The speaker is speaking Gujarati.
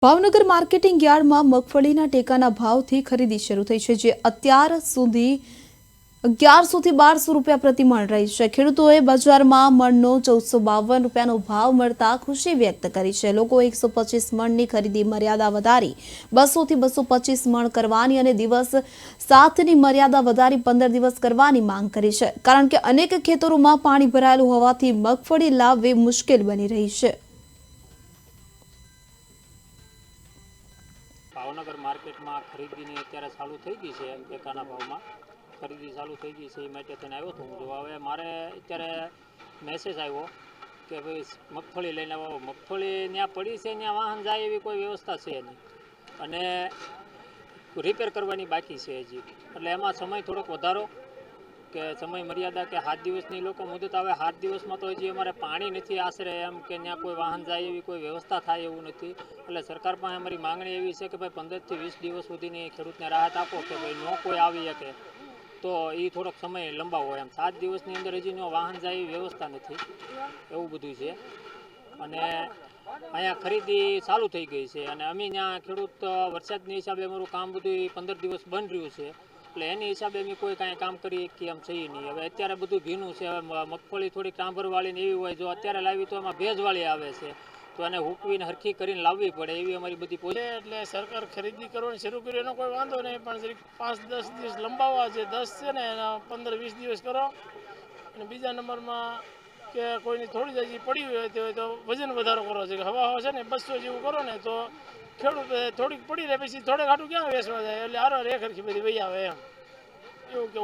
ભાવનગર માર્કેટિંગ યાર્ડમાં મગફળીના ટેકાના ભાવથી ખરીદી શરૂ થઈ છે, જે અત્યાર સુધી 1100 થી 1200 રૂપિયા પ્રતિ મણ રહી છે। ખેડૂતોએ બજારમાં મણનો 1452 રૂપિયાનો ભાવ મળતા ખુશી વ્યક્ત કરી છે। લોકો 125 મણની ખરીદી મર્યાદા વધારી 200 થી 225 મણ કરવાની અને દિવસ 7ની મર્યાદા વધારી 15 દિવસ કરવાની માંગ કરી છે, કારણ કે અનેક ખેતરોમાં પાણી ભરાયેલું હોવાથી મગફળી લાવવી મુશ્કેલ બની રહી છે। ભાવનગર માર્કેટમાં ખરીદીની અત્યારે ચાલુ થઈ ગઈ છે। ટેકાના ભાવમાં ખરીદી ચાલુ થઈ ગઈ છે, એ માટે થઈને આવ્યો હતો હું। જો હવે મારે અત્યારે મેસેજ આવ્યો કે ભાઈ મગફળી લઈને આવો। મગફળી ત્યાં પડી છે, ત્યાં વાહન જાય એવી કોઈ વ્યવસ્થા છે નહીં અને રિપેર કરવાની બાકી છે હજી, એટલે એમાં સમય થોડોક વધારો કે સમય મર્યાદા કે 7 દિવસની લોકો મુદત આવે। 7 દિવસમાં તો હજી અમારે પાણી નથી આશરે એમ કે ત્યાં કોઈ વાહન જાય એવી કોઈ વ્યવસ્થા થાય એવું નથી। એટલે સરકાર પાસે અમારી માંગણી એવી છે કે ભાઈ 15 થી 20 દિવસ સુધીની ખેડૂતને રાહત આપો કે ભાઈ ન કોઈ આવી શકે તો એ થોડોક સમય લંબાવો એમ। 7 દિવસની અંદર હજી નો વાહન જાય એવી વ્યવસ્થા નથી, એવું બધું છે। અને અહીંયા ખરીદી ચાલુ થઈ ગઈ છે અને અમે ત્યાં ખેડૂત વરસાદની હિસાબે અમારું કામ બધું 15 દિવસ બંધ રહ્યું છે, એટલે એની હિસાબે અમે કોઈ કાંઈ કામ કરીએ કે એમ છીએ નહીં। હવે અત્યારે બધું ભીનું છે। હવે મગફળી થોડી ટાંભરવાળી ને એવી હોય, જો અત્યારે લાવી તો એમાં ભેજવાળી આવે છે, તો એને હૂકવીને હરખી કરીને લાવવી પડે એવી અમારી બધી પોઝિશન। એટલે સરકાર ખરીદી કરવાની શરૂ કરી એનો કોઈ વાંધો નહીં, પણ જરીક 5-10 દિવસ લંબાવવા છે। 10 છે ને એના 15-20 દિવસ કરો। અને બીજા નંબરમાં કે કોઈની થોડી હજી પડી હોય તો વજન વધારો કરો છે, કે હવા છે ને 200 જેવું કરો ને તો ખેડૂત થોડીક પડી રહે, પછી થોડે ઘાટું ક્યાં વેચવા જાય, એટલે હારો એક હરખી બધી વહી આવે એમ, એવું કેવું છે।